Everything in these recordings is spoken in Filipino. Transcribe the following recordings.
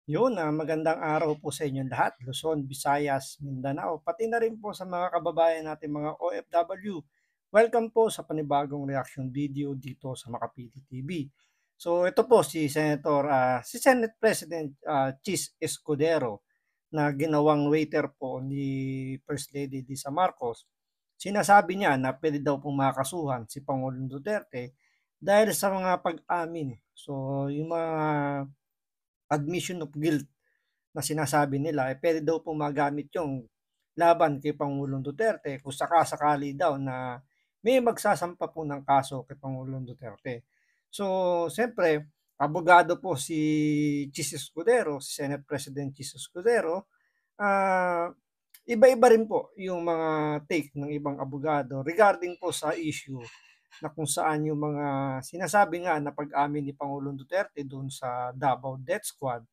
Magandang araw po sa inyong lahat, Luzon, Visayas, Mindanao, pati na rin po sa mga kababayan natin mga OFW. Welcome po sa panibagong reaction video dito sa Makapili TV. So ito po si Senate President Chis Escudero na ginawang waiter po ni First Lady Lisa Marcos. Sinasabi niya na pwede daw pong makasuhan si Pangulong Duterte dahil sa mga pag-amin. So yung mga admission of guilt na sinasabi nila, pwede daw pong magamit yung laban kay Pangulong Duterte kung sakasakali daw na may magsasampa po ng kaso kay Pangulong Duterte. So, siyempre, abogado po si Chis Escudero, si Senate President Chis Escudero. Iba-iba rin po yung mga take ng ibang abogado regarding po sa issue na kung saan yung mga sinasabi nga na pag-amin ni Pangulong Duterte doon sa Davao Death Squad,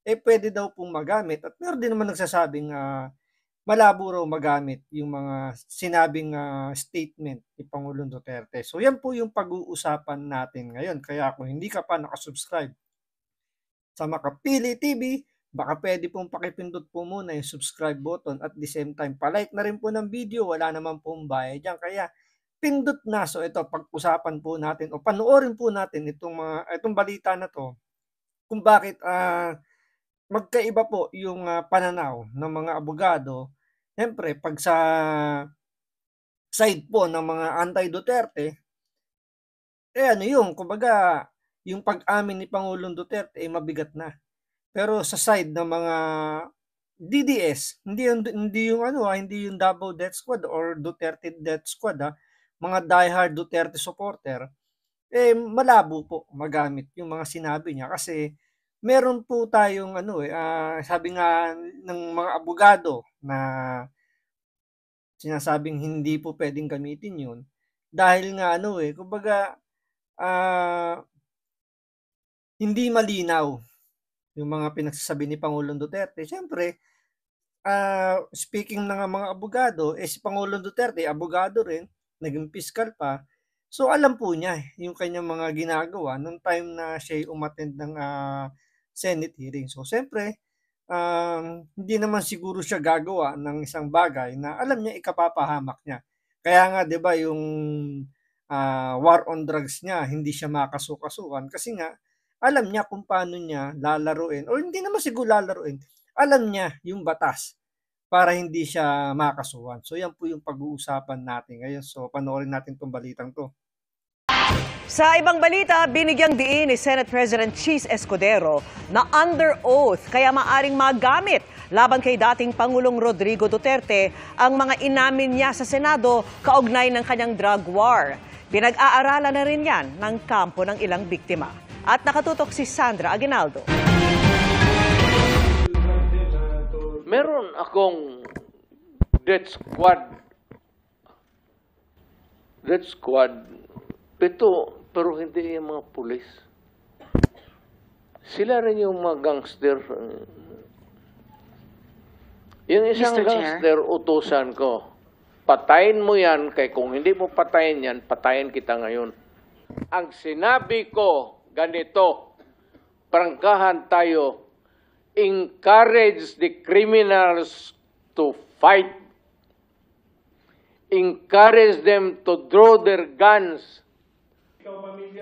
pwede daw pong magamit. At meron din naman nagsasabing malabo raw magamit yung mga sinabing statement ni Pangulong Duterte. So yan po yung pag-uusapan natin ngayon. Kaya kung hindi ka pa nakasubscribe sa Makapili TV, baka pwede pong pakipindot po muna yung subscribe button at the same time, palike na rin po ng video, wala naman pong bayad dyan. Kaya pindot na. So ito, pag-usapan po natin o panoorin po natin itong balita na to kung bakit magkaiba po yung pananaw ng mga abogado. Siyempre, pag sa side po ng mga anti-Duterte, kumbaga, yung pag-amin ni Pangulong Duterte mabigat na. Pero sa side ng mga DDS, hindi yung Davao Death Squad or Duterte Death Squad, mga diehard Duterte supporter, malabo po magamit yung mga sinabi niya kasi meron po tayong sabi nga ng mga abogado na sinasabing hindi po pwedeng gamitin yun dahil nga kumbaga hindi malinaw yung mga pinagsasabi ni Pangulong Duterte. Siyempre, speaking ng mga abogado, si Pangulong Duterte, abogado rin, naging fiscal pa. So alam po niya yung kanyang mga ginagawa nung time na siya umattend ng Senate hearing. So siyempre, hindi naman siguro siya gagawa ng isang bagay na alam niya ikapapahamak niya. Kaya nga 'di ba yung war on drugs niya, hindi siya makasukasuhan kasi nga alam niya kung paano niya lalaruin o hindi naman siguro lalaruin. Alam niya yung batas para hindi siya makasuhan. So yan po yung pag-uusapan natin ngayon. So panoorin natin tong balitang to. Sa ibang balita, binigyang diin ni Senate President Chis Escudero na under oath kaya maaring magamit laban kay dating Pangulong Rodrigo Duterte ang mga inamin niya sa Senado kaugnay ng kanyang drug war. Pinag-aaralan na rin yan ng kampo ng ilang biktima. At nakatutok si Sandra Aguinaldo. Meron akong death squad, pero hindi yung mga pulis. Sila rin yung mga gangster. Yung isang gangster, utusan ko, patayin mo yan, kaya kung hindi mo patayin yan, patayin kita ngayon. Ang sinabi ko, ganito, prangkahan tayo, encourage the criminals to fight. Encourage them to draw their guns.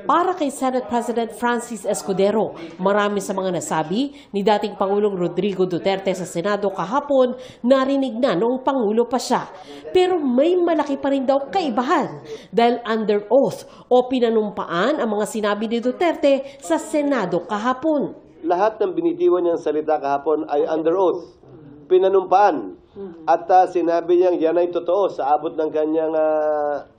Para kay Senate President Francis Escudero, marami sa mga nasabi ni dating Pangulong Rodrigo Duterte sa Senado kahapon narinig na noong Pangulo pa siya. Pero may malaki pa rin daw kaibahan dahil under oath o pinanumpaan ang mga sinabi ni Duterte sa Senado kahapon. Lahat ng binitiwan niyang salita kahapon ay under oath, pinanumpaan. At sinabi niyang yan ay totoo sa abot ng kanyang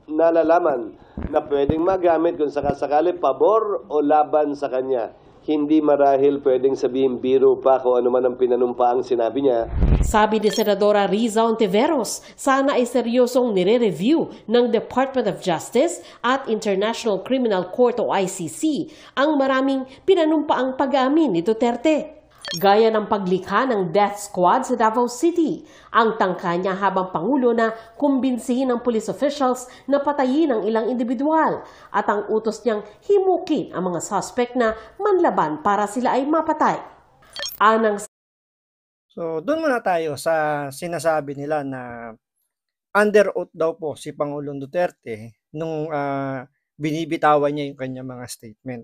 nalalaman na pwedeng magamit kung sakasakali pabor o laban sa kanya. Hindi marahil pwedeng sabihin biro pa kung ano man ang pinanumpaang sinabi niya. Sabi ni Senadora Riza Ontiveros, sana ay seryosong nire-review ng Department of Justice at International Criminal Court o ICC ang maraming pinanumpaang pag-aamin ni Duterte. Gaya ng paglikha ng death squad sa Davao City, ang tangka niya habang Pangulo na kumbinsihin ng police officials na patayin ang ilang individual at ang utos niyang himukin ang mga suspect na manlaban para sila ay mapatay. Anang So, doon muna tayo sa sinasabi nila na under oath daw po si Pangulong Duterte nung binibitawan niya yung kanyang mga statement.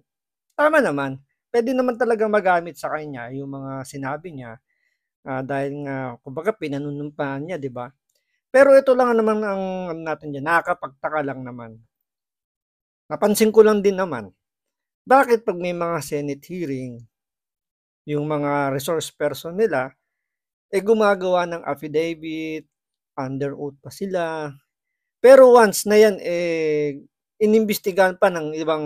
Tama naman. Pwede naman talaga magamit sa kanya yung mga sinabi niya dahil nga, kumbaga, pinanunumpahan niya, di ba? Pero ito lang naman ang ano natin dyan, nakakapagtaka lang naman. Napansin ko lang din naman, bakit pag may mga Senate hearing, yung mga resource person nila, gumagawa ng affidavit, under oath pa sila. Pero once na yan, inimbestigahan pa ng ibang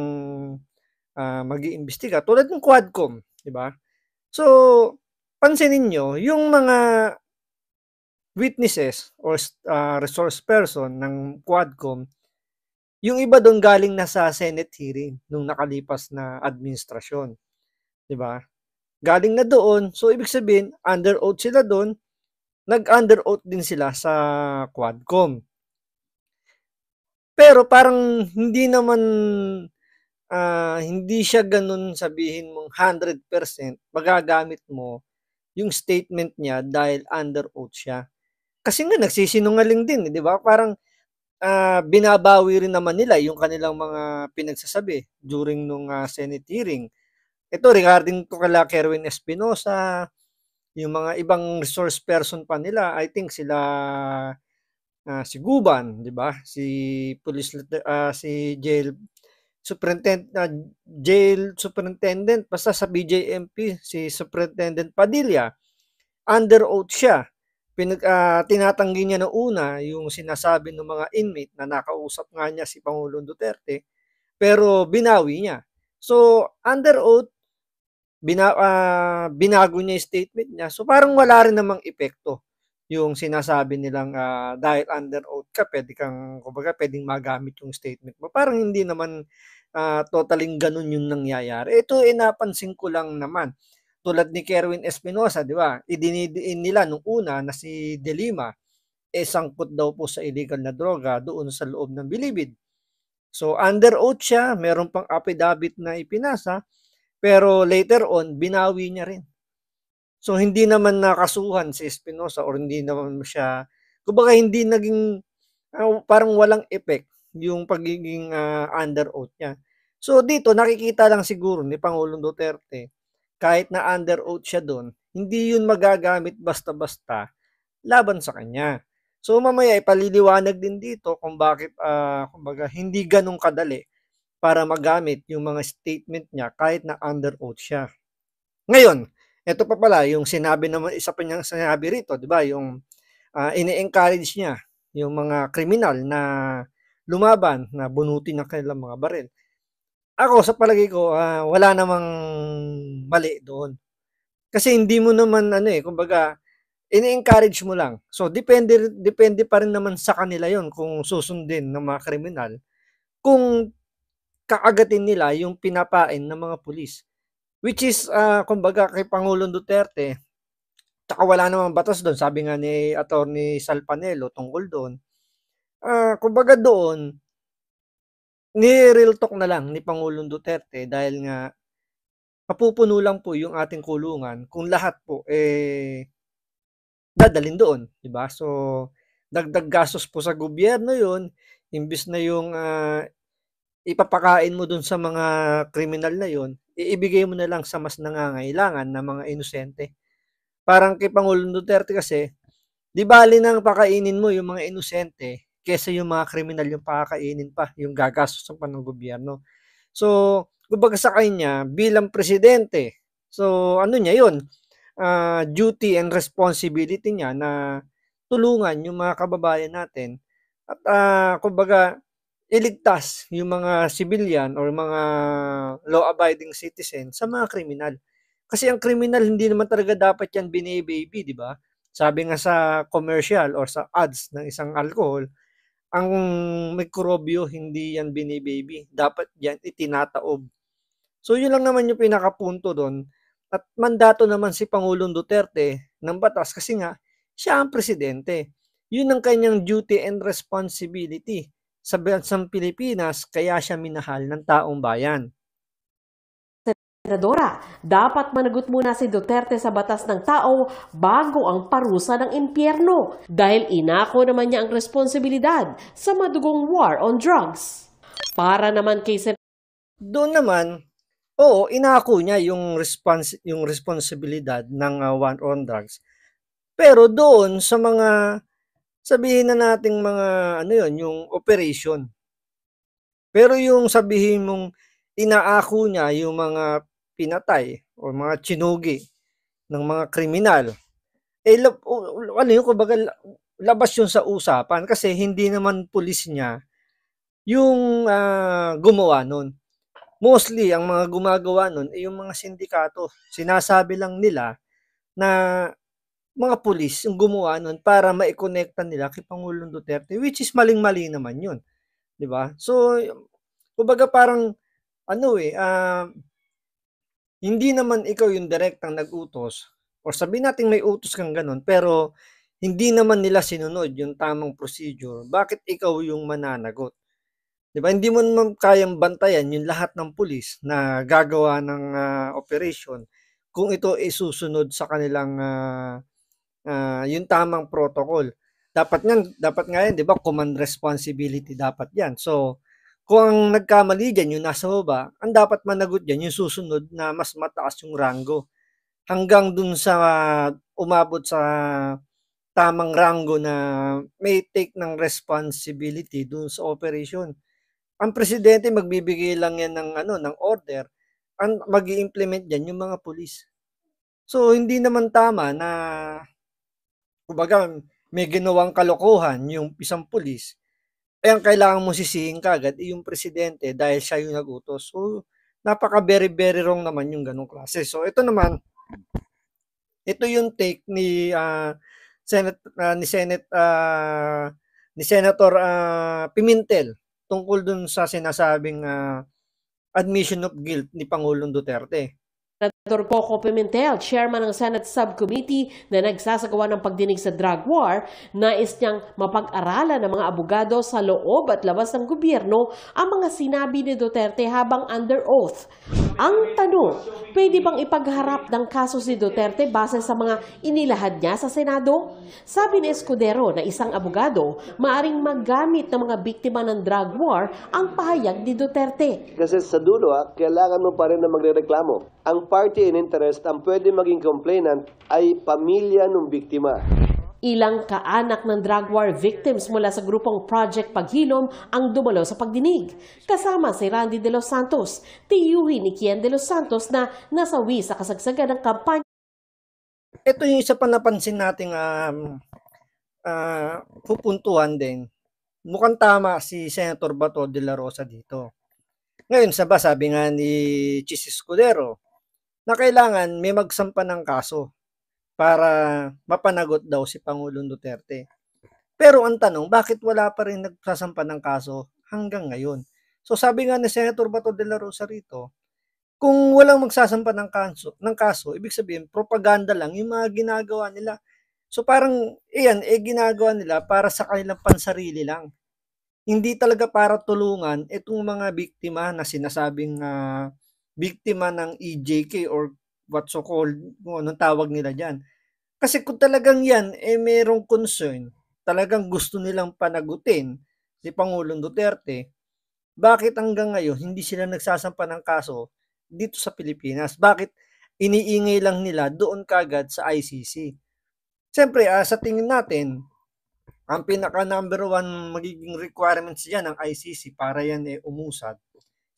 mag-iimbestiga, tulad ng Quadcom, di ba? So, pansinin nyo, yung mga witnesses or resource person ng Quadcom, yung iba doon galing na sa Senate hearing nung nakalipas na administrasyon, di ba? Galing na doon, so ibig sabihin, under oath sila doon, nag-under oath din sila sa Quadcom. Pero parang hindi naman, hindi siya ganun sabihin mong 100% magagamit mo yung statement niya dahil under oath siya. Kasi nga nagsisinungaling din, di ba? Parang binabawi rin naman nila yung kanilang mga pinagsasabi during nung Senate hearing. Ito regarding to kala Kerwin Espinosa, yung mga ibang resource person pa nila, I think sila si Guban, di ba? Si jail superintendent, basta sa BJMP, si Superintendent Padilla, under oath siya. Tinatanggi niya na una yung sinasabi ng mga inmate na nakausap nga niya si Pangulong Duterte, pero binawi niya. So, under oath, binago niya yung statement niya. So, parang wala rin namang epekto yung sinasabi nilang dahil under oath ka, kumbaga, pwedeng magamit yung statement mo. Parang hindi naman totaling ganun yung nangyayari. Ito napansin ko lang naman. Tulad ni Kerwin Espinosa, di ba? Idinidiin nila nung una na si De Lima sangkot daw po sa illegal na droga doon sa loob ng Bilibid. So under oath siya, meron pang affidavit na ipinasa, pero later on binawi niya rin. So hindi naman nakasuhan si Espinosa or hindi naman siya, kumbaga hindi naging parang walang effect yung pagiging under oath niya. So dito nakikita lang siguro ni Pangulong Duterte, kahit na under oath siya doon, hindi yun magagamit basta-basta laban sa kanya. So mamaya ipaliliwanag din dito kung bakit kumbaga hindi ganun kadali para magamit yung mga statement niya kahit na under oath siya. Ngayon, ito pa pala yung sinabi naman, isa pa niyang sinabi rito, di ba? Yung ini-encourage niya yung mga kriminal na lumaban, na bunutin ng kanilang mga baril. Ako, sa palagay ko, wala namang mali doon. Kasi hindi mo naman, kumbaga, ini-encourage mo lang. So, depende pa rin naman sa kanila yon kung susundin ng mga kriminal, kung kaagatin nila yung pinapain ng mga pulis. Which is, kumbaga, kay Pangulong Duterte, tsaka wala namang batas doon, sabi nga ni Atty. Sal Panelo tungkol doon. Kumbaga doon, ni-real talk na lang ni Pangulong Duterte dahil nga mapupuno lang po yung ating kulungan kung lahat po dadalhin doon, di ba? So dagdag gastos po sa gobyerno yun, imbis na yung ipapakain mo doon sa mga kriminal na yun, iibigay mo na lang sa mas nangangailangan na mga inosente. Parang kay Pangulong Duterte kasi, di bali nang pakainin mo yung mga inosente kesa yung mga kriminal yung pakakainin pa, yung gagastos pa ng gobyerno. So, kumbaga sa kanya, bilang presidente, so ano niya yun, duty and responsibility niya na tulungan yung mga kababayan natin at kumbaga iligtas yung mga civilian or mga law-abiding citizen sa mga kriminal. Kasi ang kriminal hindi naman talaga dapat yan bine-baby, di ba? Sabi nga sa commercial or sa ads ng isang alcohol, ang mikrobyo hindi yan bine-baby. Dapat yan itinataob. So yun lang naman yung pinakapunto doon. At mandato naman si Pangulong Duterte ng batas kasi nga siya ang presidente. Yun ang kanyang duty and responsibility sa bansang Pilipinas, kaya siya minahal ng taong bayan. Senadora, dapat managot muna si Duterte sa batas ng tao bago ang parusa ng impyerno dahil inako naman niya ang responsibilidad sa madugong war on drugs. Para naman kay Doon naman, oo, inako niya yung responsibilidad ng war on drugs. Pero doon sa mga, sabihin na nating mga, ano yun, yung operation. Pero yung sabihin mong inaako niya yung mga pinatay o mga chinugi ng mga kriminal, ano yun, kumbaga, labas yun sa usapan kasi hindi naman pulis niya yung gumawa nun. Mostly, ang mga gumagawa nun ay yung mga sindikato. Sinasabi lang nila na mga pulis yung gumawa nun para maikonekta nila kay Pangulong Duterte, which is maling-mali naman yun. Di ba? So, kumbaga parang, hindi naman ikaw yung direktang nag-utos, or sabihin natin may utos kang ganun, pero hindi naman nila sinunod yung tamang procedure. Bakit ikaw yung mananagot? Diba? Hindi mo naman kayang bantayan yung lahat ng pulis na gagawa ng operation kung ito ay susunod sa kanilang yung tamang protocol. Dapat nga yan, di ba? Command responsibility dapat yan. So, kung ang nagkamali dyan, yung nasa baba, ang dapat managot dyan, yung susunod na mas mataas yung rango. Hanggang dun sa umabot sa tamang rango na may take ng responsibility dun sa operation. Ang presidente magbibigay lang yan ng order, ang magi-implement diyan yung mga pulis. So hindi naman tama na kumbaga may ginawang kalokohan yung isang pulis, ang kailangan mo sisihin kagad yung presidente dahil siya yung nag-utos. So napaka very very wrong naman yung ganung klase. So ito naman, ito yung take ni Senator Pimentel tungkol dun sa sinasabing admission of guilt ni Pangulong Duterte. Senator Coco Pimentel, chairman ng Senate Subcommittee na nagsasagawa ng pagdinig sa drug war, nais niyang mapag-aralan ng mga abogado sa loob at labas ng gobyerno ang mga sinabi ni Duterte habang under oath. Ang tanong, pwede bang ipagharap ng kaso si Duterte base sa mga inilahad niya sa Senado? Sabi ni Escudero na isang abogado, maaring maggamit ng mga biktima ng drug war ang pahayag ni Duterte. Kasi sa dulo, kailangan mo pa rin na magrereklamo. Ang party in interest, ang pwede maging complainant ay pamilya ng biktima. Ilang kaanak ng drug war victims mula sa grupong Project Paghilom ang dumalo sa pagdinig. Kasama si Randy De Los Santos, tiyuhin ni Kian De Los Santos na nasawi sa kasagsagan ng kampanya. Ito yung isa pa napansin nating pupuntuhan din. Mukhang tama si Senator Bato de la Rosa dito. Ngayon, sabi nga ni Chis Escudero na kailangan may magsampa ng kaso para mapanagot daw si Pangulong Duterte. Pero ang tanong, bakit wala pa rin nagsasampa ng kaso hanggang ngayon? So sabi nga ni Senator Bato de la Rosa rito, kung walang magsasampa ng kaso, ibig sabihin propaganda lang yung mga ginagawa nila. So parang ginagawa nila para sa kanilang pansarili lang. Hindi talaga para tulungan itong mga biktima na sinasabing biktima ng EJK or what so called, kung anong tawag nila dyan. Kasi kung talagang yan, mayroong concern, talagang gusto nilang panagutin si Pangulong Duterte, bakit hanggang ngayon hindi sila nagsasampa ng kaso dito sa Pilipinas? Bakit iniingay lang nila doon kagad sa ICC? Siyempre, sa tingin natin, ang pinaka number one magiging requirements dyan ng ICC para yan umusad.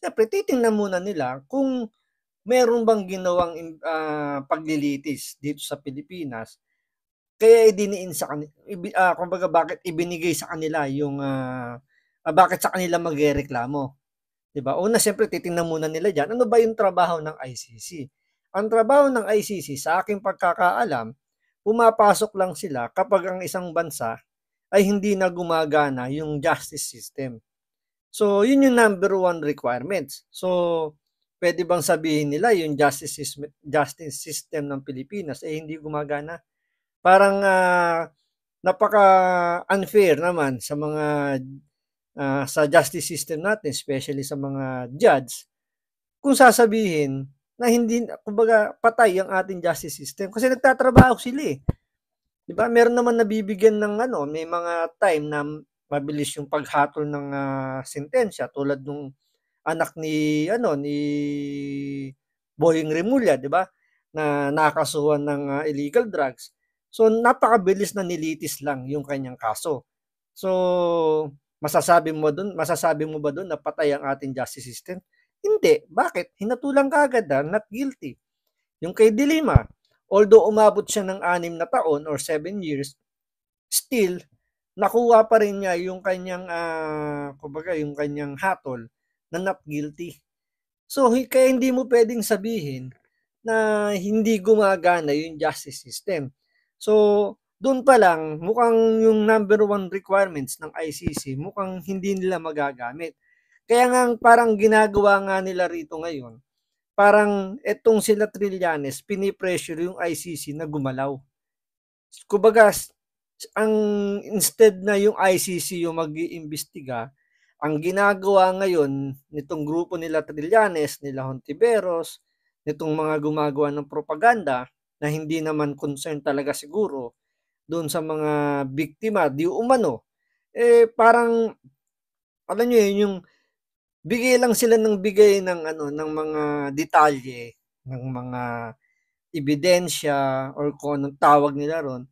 Siyempre, titingnan muna nila kung meron bang ginawang paglilitis dito sa Pilipinas, kaya idiniin sa kanila, kumbaga bakit ibinigay sa kanila yung, bakit sa kanila magrereklamo. Diba? Una, siyempre, titingnan muna nila dyan, ano ba yung trabaho ng ICC? Ang trabaho ng ICC, sa aking pagkakaalam, pumapasok lang sila kapag ang isang bansa ay hindi na gumagana yung justice system. So, yun yung number one requirements. So, pwede bang sabihin nila yung justice system ng Pilipinas hindi gumagana? Parang napaka-unfair naman sa mga sa justice system natin, especially sa mga judge, kung sasabihin na hindi, kumbaga, patay ang ating justice system kasi nagtatrabaho sila eh. 'Di ba? Meron naman nabibigyan ng ano, may mga time na mabilis yung paghatol ng sentensya tulad nung anak ni ano ni Boying Remulla, 'di ba? Na nakasuhan ng illegal drugs. So napakabilis na nilitis lang yung kanyang kaso. So masasabi mo ba doon na patay ang ating justice system? Hindi. Bakit? Hinatulan kaagad not guilty. Yung kay De Lima, although umabot siya ng 6 na taon or 7 years, still nakuha pa rin niya yung kanyang kumbaga yung kanyang hatol na not guilty. So kaya hindi mo pwedeng sabihin na hindi gumagana yung justice system. So doon pa lang mukhang yung number 1 requirements ng ICC mukhang hindi nila magagamit. Kaya nga parang ginagawa nga nila rito ngayon, parang etong sila Trillanes, pinipressure yung ICC na gumalaw. Kumbaga, instead na yung ICC yung mag-iimbestiga, ang ginagawa ngayon nitong grupo nila Trillanes, nila Hontiveros, nitong mga gumagawa ng propaganda na hindi naman concern talaga siguro doon sa mga biktima, di umano, parang, alam nyo yun, yung bigay lang sila ng bigay ng ano ng mga detalye ng mga ebidensya or kung anong tawag nila ron.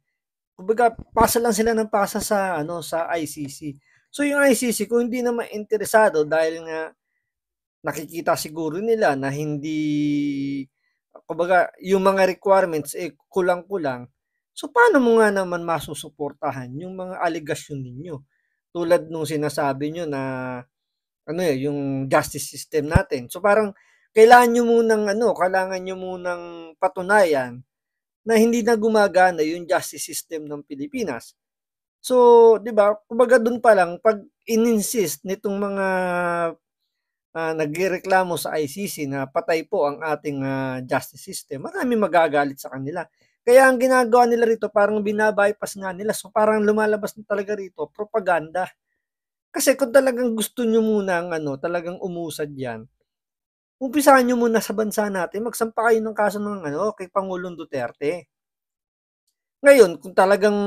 Kumbaga pasa lang sila ng pasa sa ano sa ICC. So yung ICC kung hindi naman interesado dahil nga nakikita siguro nila na hindi kumbaga yung mga requirements kulang-kulang. So paano mo nga naman masusuportahan yung mga alegasyon ninyo? Tulad nung sinasabi nyo na ano yung justice system natin. So parang kailangan nyo munang patunayan na hindi na gumagana yung justice system ng Pilipinas. So, 'di ba? Kumbaga doon pa lang pag ininsist nitong mga nagrereklamo sa ICC na patay po ang ating justice system, maraming magagalit sa kanila. Kaya ang ginagawa nila rito parang binabypass nga nila. So parang lumalabas na talaga rito propaganda. Kasi kung talagang gusto nyo munang talagang umusad yan, umpisahan nyo muna sa bansa natin, magsampa kayo ng kaso ng kay Pangulong Duterte. Ngayon, kung talagang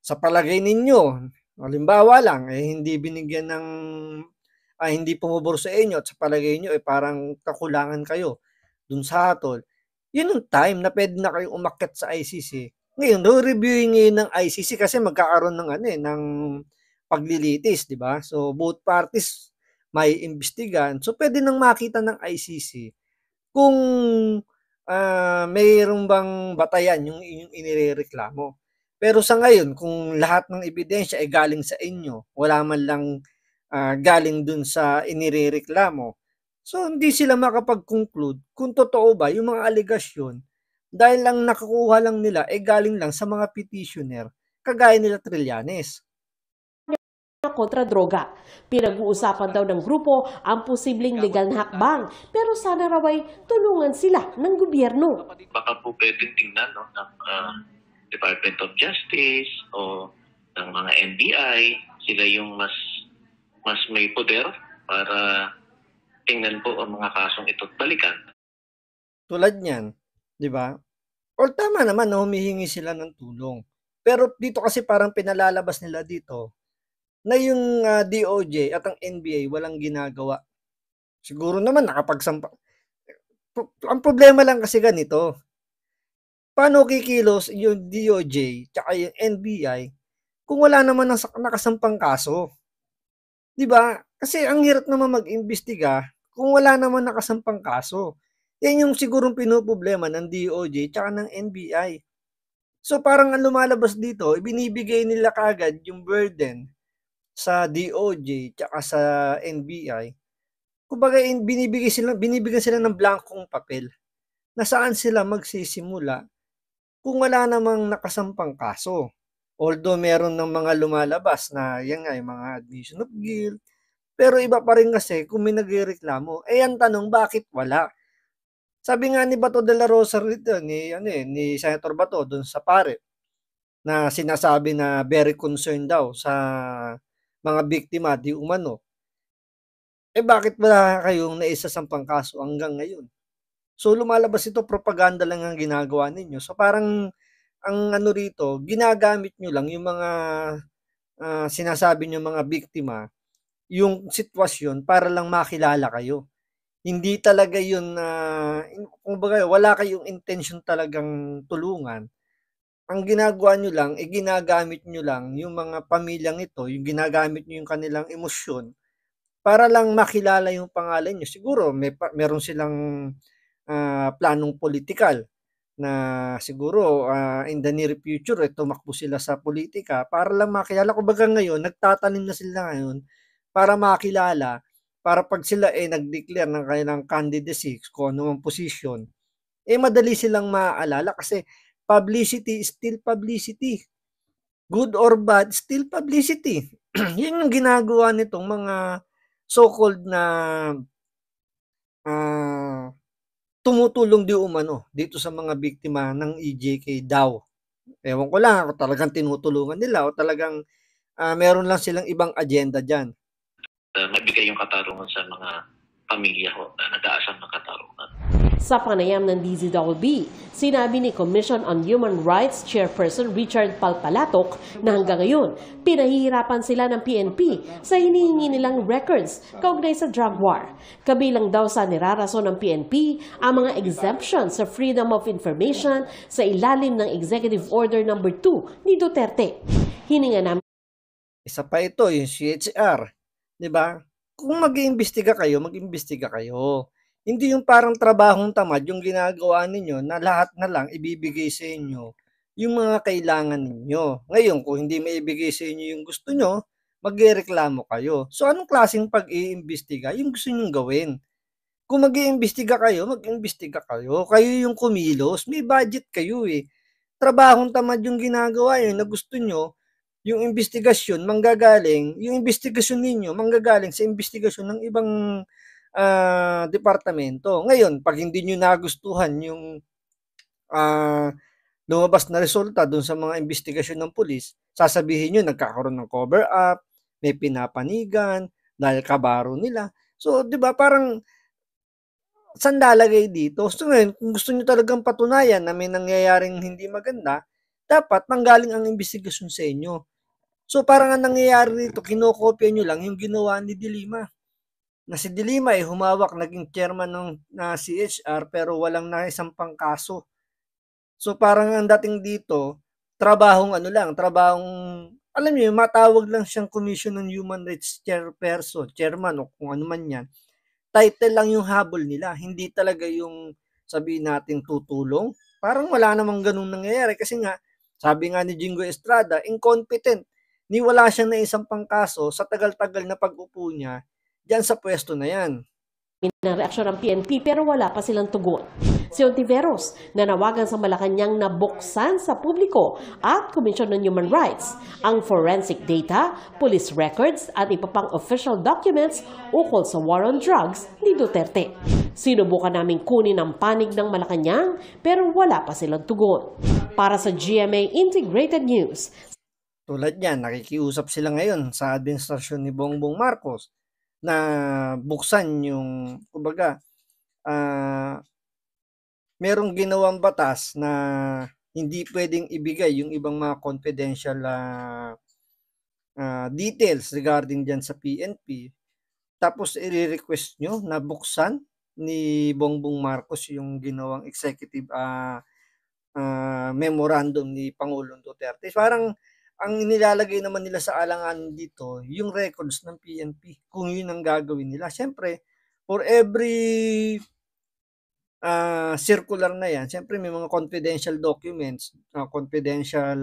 sa palagay ninyo, halimbawa lang, hindi binigyan ng, hindi pumubor sa inyo at sa palagay nyo, parang kakulangan kayo dun sa hatol, yun yung time na pwede na kayong umakyat sa ICC. Ngayon, reviewing ngayon ng ICC kasi magkakaroon ng ng paglilitis, di ba? So both parties may imbestigan. So pwede nang makita ng ICC kung mayroong bang batayan yung inyong inirereklamo. Pero sa ngayon, kung lahat ng ebidensya ay galing sa inyo, wala man lang galing dun sa inirereklamo, so hindi sila makapag-conclude kung totoo ba yung mga alegasyon dahil lang nakukuha lang nila galing lang sa mga petitioner kagaya nila Trillanes. Kontra droga. Pinag-uusapan daw ng grupo ang posibleng legal na hakbang, pero sana raw ay tulungan sila ng gobyerno. Baka po pwedeng tingnan ng Department of Justice o ng mga NBI, sila yung mas may poder para tingnan po ang mga kasong ito at balikan. Tulad niyan, di ba? O tama naman na humihingi sila ng tulong. Pero dito kasi parang pinalalabas nila dito na yung DOJ at ang NBA walang ginagawa. Siguro naman nakapagsampa. Ang problema lang kasi ganito. Paano kikilos yung DOJ tsaka yung NBI kung wala naman nakasampang kaso? 'Di ba? Kasi ang hirap naman mag-imbestiga kung wala naman nakasampang kaso. Yan yung sigurong pinoproblema ng DOJ tsaka ng NBI. So parang ang lumalabas dito, ibinibigay nila kaagad yung burden sa DOJ tsaka sa NBI. Kumbaga binibigyan sila ng blankong papel na saan sila magsisimula kung wala namang nakasampang kaso. Although meron ng mga lumalabas na yan nga yung mga admission of guilt, pero iba pa rin kasi kung may nagrereklamo, ang tanong bakit wala? Sabi nga ni Bato de la Rosa rito, ni Senator Bato doon sa PARE, na sinasabi na very concerned daw sa mga biktima di umano. Bakit wala kayong naisasampang kaso hanggang ngayon? So lumalabas ito, propaganda lang ang ginagawa ninyo. So parang ang ano rito, ginagamit nyo lang yung mga sinasabi nyo mga biktima, yung sitwasyon para lang makilala kayo. Hindi talaga yun na, kumbaga wala kayong intention talagang tulungan. Ang ginagawa nyo lang, ginagamit nyo lang yung mga pamilyang ito, yung ginagamit nyo yung kanilang emosyon para lang makilala yung pangalan nyo. Siguro meron silang planong politikal na siguro in the near future tumakbo sila sa politika para lang makilala. Kumbaga ngayon, nagtatanim na sila ngayon para makilala, para pag sila nag-declare ng kanilang candidacy kung ano ang position, madali silang maaalala kasi publicity is still publicity. Good or bad, still publicity. Yan yung ginagawa nitong mga so-called na tumutulong di umano dito sa mga biktima ng EJK daw. Ewan ko lang kung talagang tinutulungan nila o talagang meron lang silang ibang agenda dyan. Magbigay yung katarungan sa mga pamilya ko na nag-aasam ng katarungan. Sa panayam ng DZWB, sinabi ni Commission on Human Rights Chairperson Richard Palpalatok na hanggang ngayon, pinahihirapan sila ng PNP sa hinihingi nilang records kaugnay sa drug war. Kabilang daw sa nirarason ng PNP ang mga exemptions sa Freedom of Information sa ilalim ng Executive Order No. 2 ni Duterte. Hininga namin. Isa pa ito, yung CHR. Diba? Kung mag-iimbestiga kayo, mag-iimbestiga kayo. Hindi yung parang trabahong tamad yung ginagawa ninyo na lahat na lang ibibigay sa inyo yung mga kailangan ninyo. Ngayon, kung hindi maibigay sa inyo yung gusto nyo, magreklamo kayo. So, anong klaseng pag-iimbestiga? Yung gusto nyong gawin. Kung mag-iimbestiga kayo, mag-iimbestiga kayo. Kayo yung kumilos. May budget kayo eh. Trabahong tamad yung ginagawa yun na gusto nyo, yung investigasyon yung investigasyon ninyo manggagaling sa investigasyon ng ibang departamento. Ngayon, pag hindi nyo nagustuhan yung lumabas na resulta dun sa mga investigasyon ng pulis, sasabihin nyo nagkakaroon ng cover up, may pinapanigan, dahil kabaro nila. So, di ba, parang saan lalagay dito? So, ngayon, kung gusto nyo talagang patunayan na may nangyayaring hindi maganda, dapat manggaling ang investigasyon sa inyo. So, parang ang nangyayari dito, kinokopya nyo lang yung ginawa ni De Lima. Na si De Lima humawak, naging chairman ng CHR pero walang naisampang kaso. So parang ang dating dito, trabahong alam niyo, matawag lang siyang Commission on Human Rights Chairperson, chairman o kung ano man yan. Title lang yung habol nila, hindi talaga yung sabihin natin tutulong. Parang wala namang ganun nangyayari kasi nga, sabi nga ni Jingo Estrada, incompetent. Ni wala siyang naisampang kaso sa tagal-tagal na pag-upo niya diyan sa pwesto na yan. Ng reaksyon ng PNP pero wala pa silang tugon. Si Ontiveros nanawagan sa Malacanang na buksan sa publiko at Commission on Human Rights ang forensic data, police records at iba pang official documents ukol sa war on drugs ni Duterte. Sinubukan namin kunin ang panig ng Malacanang pero wala pa silang tugon. Para sa GMA Integrated News. Tulad yan, nakikiusap sila ngayon sa administrasyon ni Bongbong Marcos na buksan yung, kumbaga, merong ginawang batas na hindi pwedeng ibigay yung ibang mga confidential details regarding dyan sa PNP. Tapos i-request nyo na buksan ni Bongbong Marcos yung ginawang executive memorandum ni Pangulong Duterte. Parang ang nilalagay naman nila sa alangan dito, yung records ng PNP, kung yun ang gagawin nila. Siyempre, for every circular na yan, siyempre may mga confidential documents, confidential,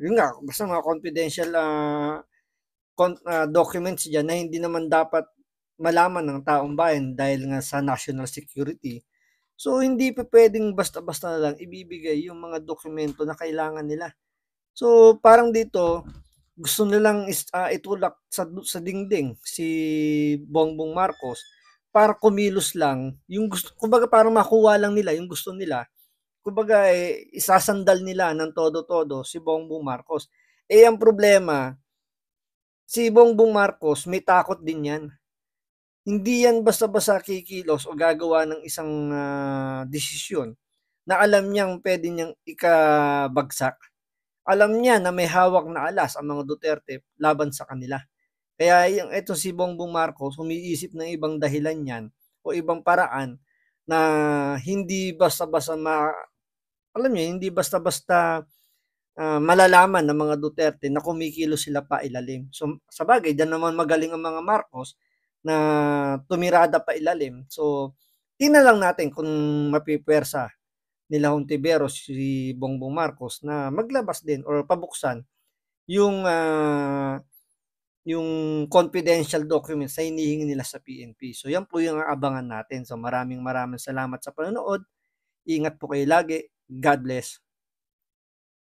yun nga, basta mga confidential documents dyan na hindi naman dapat malaman ng taong bayan dahil nga sa national security. So, hindi pa pwedeng basta-basta na lang ibibigay yung mga dokumento na kailangan nila. So, parang dito, gusto nilang itulak sa dingding si Bongbong Marcos para kumilos lang. Yung gusto, kumbaga parang makuha lang nila yung gusto nila. Kumbaga, isasandal nila ng todo-todo si Bongbong Marcos. Ang problema, si Bongbong Marcos, may takot din yan. Hindi yan basta-basta kikilos o gagawa ng isang desisyon na alam niyang pwede niyang ikabagsak. Alam niya na may hawak na alas ang mga Duterte laban sa kanila. Kaya etong si Bongbong Marcos umiisip ng ibang dahilan yan o ibang paraan na hindi basta-basta alam niyo, hindi basta-basta malalaman ng mga Duterte na kumikilos sila pa ilalim. So, sabagay, diyan naman magaling ang mga Marcos na tumirada pa ilalim. So, tingnan lang natin kung mapipwersa nila Hontiveros si Bongbong Marcos na maglabas din or pabuksan yung confidential documents na hinihingi nila sa PNP. So, yan po yung abangan natin. So, maraming salamat sa panonood. Ingat po kayo lagi. God bless.